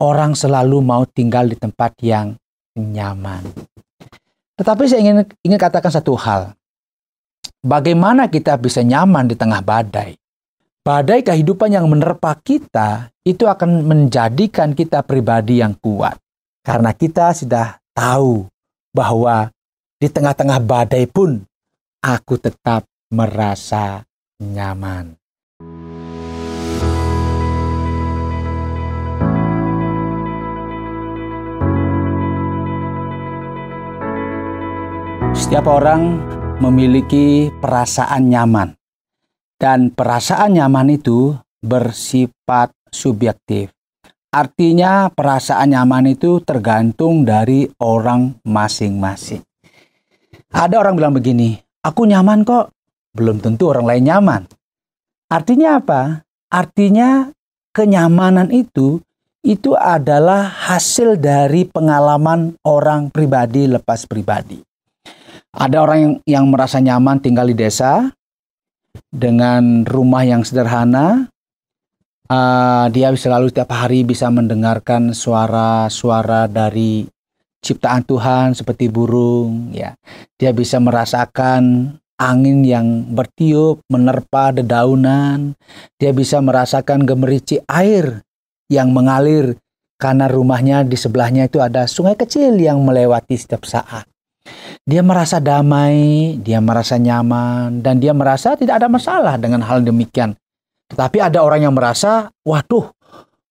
Orang selalu mau tinggal di tempat yang nyaman. Tetapi saya ingin katakan satu hal. Bagaimana kita bisa nyaman di tengah badai? Badai kehidupan yang menerpa kita itu akan menjadikan kita pribadi yang kuat. Karena kita sudah tahu bahwa di tengah-tengah badai pun aku tetap merasa nyaman. Setiap orang memiliki perasaan nyaman. Dan perasaan nyaman itu bersifat subjektif. Artinya perasaan nyaman itu tergantung dari orang masing-masing. Ada orang bilang begini, aku nyaman kok. Belum tentu orang lain nyaman. Artinya apa? Artinya kenyamanan itu adalah hasil dari pengalaman orang pribadi lepas pribadi. Ada orang yang merasa nyaman tinggal di desa dengan rumah yang sederhana. Dia selalu setiap hari bisa mendengarkan suara-suara dari ciptaan Tuhan seperti burung. Ya, dia bisa merasakan angin yang bertiup menerpa dedaunan. Dia bisa merasakan gemericik air yang mengalir karena rumahnya di sebelahnya itu ada sungai kecil yang melewati setiap saat. Dia merasa damai, dia merasa nyaman, dan dia merasa tidak ada masalah dengan hal demikian. Tetapi ada orang yang merasa, waduh,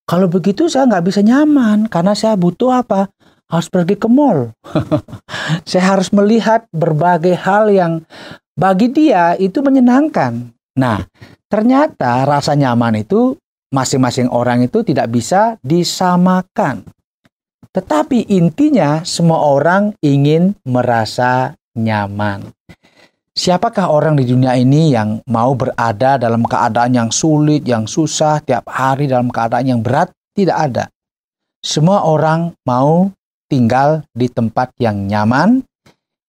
kalau begitu saya nggak bisa nyaman, karena saya butuh apa? Harus pergi ke mall. Saya harus melihat berbagai hal yang bagi dia itu menyenangkan. Nah, ternyata rasa nyaman itu masing-masing orang itu tidak bisa disamakan. Tetapi intinya semua orang ingin merasa nyaman. Siapakah orang di dunia ini yang mau berada dalam keadaan yang sulit, yang susah, tiap hari dalam keadaan yang berat? Tidak ada. Semua orang mau tinggal di tempat yang nyaman,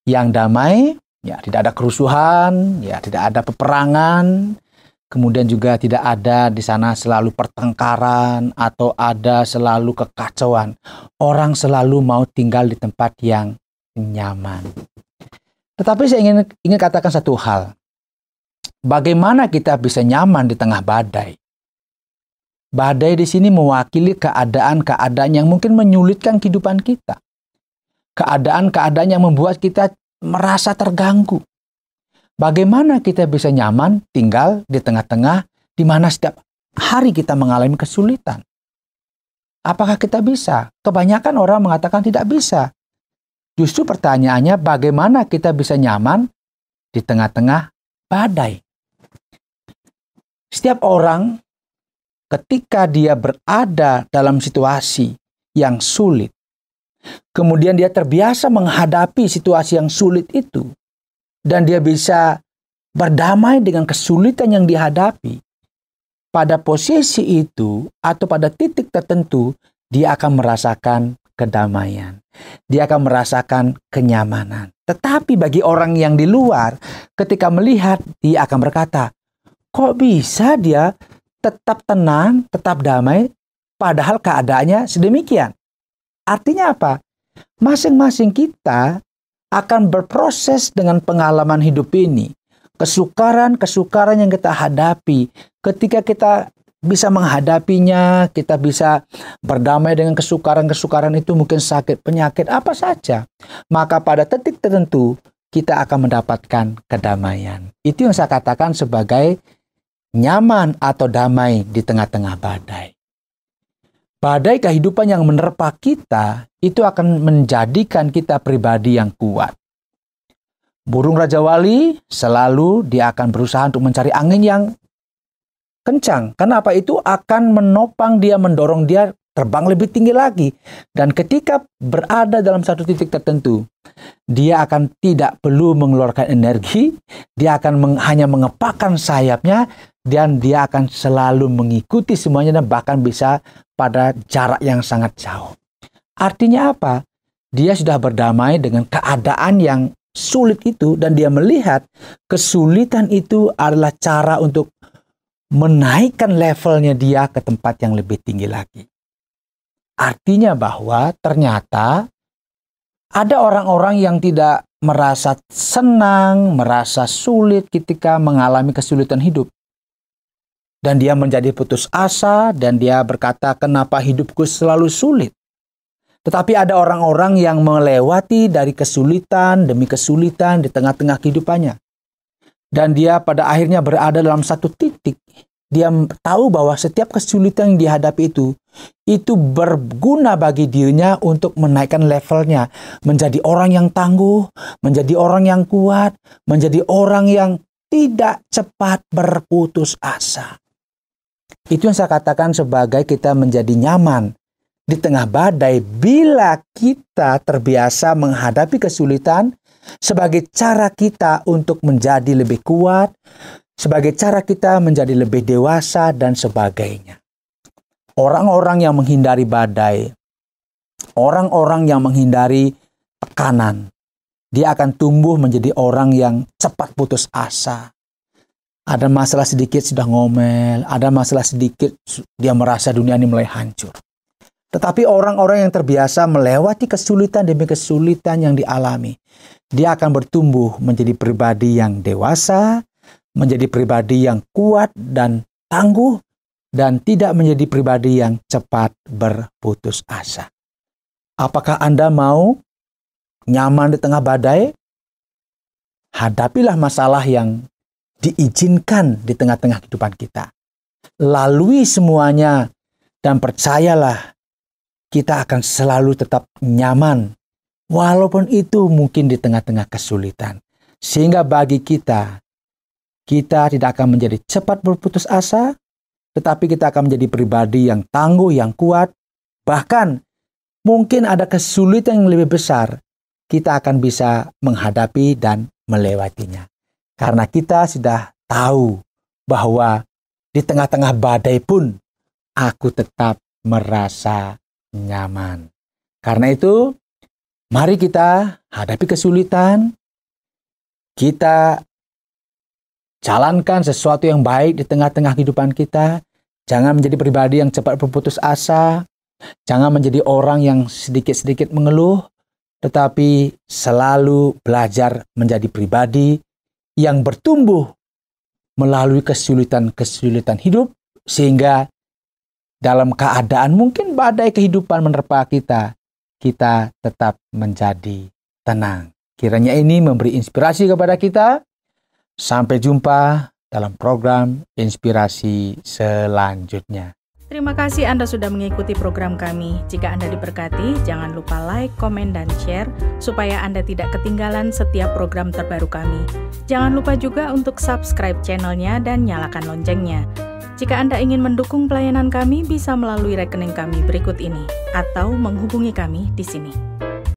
yang damai, ya tidak ada kerusuhan, ya tidak ada peperangan. Kemudian juga tidak ada di sana selalu pertengkaran atau ada selalu kekacauan. Orang selalu mau tinggal di tempat yang nyaman. Tetapi saya ingin katakan satu hal. Bagaimana kita bisa nyaman di tengah badai? Badai di sini mewakili keadaan-keadaan yang mungkin menyulitkan kehidupan kita. Keadaan-keadaan yang membuat kita merasa terganggu. Bagaimana kita bisa nyaman tinggal di tengah-tengah di mana setiap hari kita mengalami kesulitan? Apakah kita bisa? Kebanyakan orang mengatakan tidak bisa. Justru pertanyaannya bagaimana kita bisa nyaman di tengah-tengah badai? Setiap orang ketika dia berada dalam situasi yang sulit, kemudian dia terbiasa menghadapi situasi yang sulit itu, dan dia bisa berdamai dengan kesulitan yang dihadapi. Pada posisi itu atau pada titik tertentu, dia akan merasakan kedamaian. Dia akan merasakan kenyamanan. Tetapi bagi orang yang di luar, ketika melihat, dia akan berkata, kok bisa dia tetap tenang, tetap damai, padahal keadaannya sedemikian? Artinya apa? Masing-masing kita akan berproses dengan pengalaman hidup ini. Kesukaran-kesukaran yang kita hadapi, ketika kita bisa menghadapinya, kita bisa berdamai dengan kesukaran-kesukaran itu, mungkin sakit, penyakit, apa saja. Maka pada titik tertentu, kita akan mendapatkan kedamaian. Itu yang saya katakan sebagai nyaman atau damai di tengah-tengah badai. Badai kehidupan yang menerpa kita itu akan menjadikan kita pribadi yang kuat. Burung Raja Wali selalu dia akan berusaha untuk mencari angin yang kencang. Karena apa? Itu akan menopang dia, mendorong dia terbang lebih tinggi lagi. Dan ketika berada dalam satu titik tertentu, dia akan tidak perlu mengeluarkan energi, dia akan hanya mengepakkan sayapnya, dan dia akan selalu mengikuti semuanya dan bahkan bisa pada jarak yang sangat jauh. Artinya apa? Dia sudah berdamai dengan keadaan yang sulit itu dan dia melihat kesulitan itu adalah cara untuk menaikkan levelnya dia ke tempat yang lebih tinggi lagi. Artinya bahwa ternyata ada orang-orang yang tidak merasa senang, merasa sulit ketika mengalami kesulitan hidup. Dan dia menjadi putus asa dan dia berkata, kenapa hidupku selalu sulit? Tetapi ada orang-orang yang melewati dari kesulitan demi kesulitan di tengah-tengah kehidupannya. Dan dia pada akhirnya berada dalam satu titik. Dia tahu bahwa setiap kesulitan yang dihadapi itu berguna bagi dirinya untuk menaikkan levelnya. Menjadi orang yang tangguh, menjadi orang yang kuat, menjadi orang yang tidak cepat berputus asa. Itu yang saya katakan sebagai kita menjadi nyaman di tengah badai bila kita terbiasa menghadapi kesulitan sebagai cara kita untuk menjadi lebih kuat, sebagai cara kita menjadi lebih dewasa dan sebagainya. Orang-orang yang menghindari badai, orang-orang yang menghindari tekanan, dia akan tumbuh menjadi orang yang cepat putus asa. Ada masalah sedikit sudah ngomel, ada masalah sedikit dia merasa dunia ini mulai hancur. Tetapi orang-orang yang terbiasa melewati kesulitan demi kesulitan yang dialami, dia akan bertumbuh menjadi pribadi yang dewasa, menjadi pribadi yang kuat dan tangguh, dan tidak menjadi pribadi yang cepat berputus asa. Apakah Anda mau nyaman di tengah badai? Hadapilah masalah yang diizinkan di tengah-tengah kehidupan kita. Lalui semuanya dan percayalah kita akan selalu tetap nyaman walaupun itu mungkin di tengah-tengah kesulitan. Sehingga bagi kita tidak akan menjadi cepat berputus asa, tetapi kita akan menjadi pribadi yang tangguh, yang kuat. Bahkan mungkin ada kesulitan yang lebih besar, kita akan bisa menghadapi dan melewatinya. Karena kita sudah tahu bahwa di tengah-tengah badai pun aku tetap merasa nyaman. Karena itu, mari kita hadapi kesulitan, kita jalankan sesuatu yang baik di tengah-tengah kehidupan kita. Jangan menjadi pribadi yang cepat berputus asa. Jangan menjadi orang yang sedikit-sedikit mengeluh. Tetapi selalu belajar menjadi pribadi yang bertumbuh melalui kesulitan-kesulitan hidup. Sehingga dalam keadaan mungkin badai kehidupan menerpa kita, kita tetap menjadi tenang. Kiranya ini memberi inspirasi kepada kita. Sampai jumpa dalam program inspirasi selanjutnya. Terima kasih Anda sudah mengikuti program kami. Jika Anda diberkati, jangan lupa like, komen, dan share supaya Anda tidak ketinggalan setiap program terbaru kami. Jangan lupa juga untuk subscribe channelnya dan nyalakan loncengnya. Jika Anda ingin mendukung pelayanan kami, bisa melalui rekening kami berikut ini atau menghubungi kami di sini.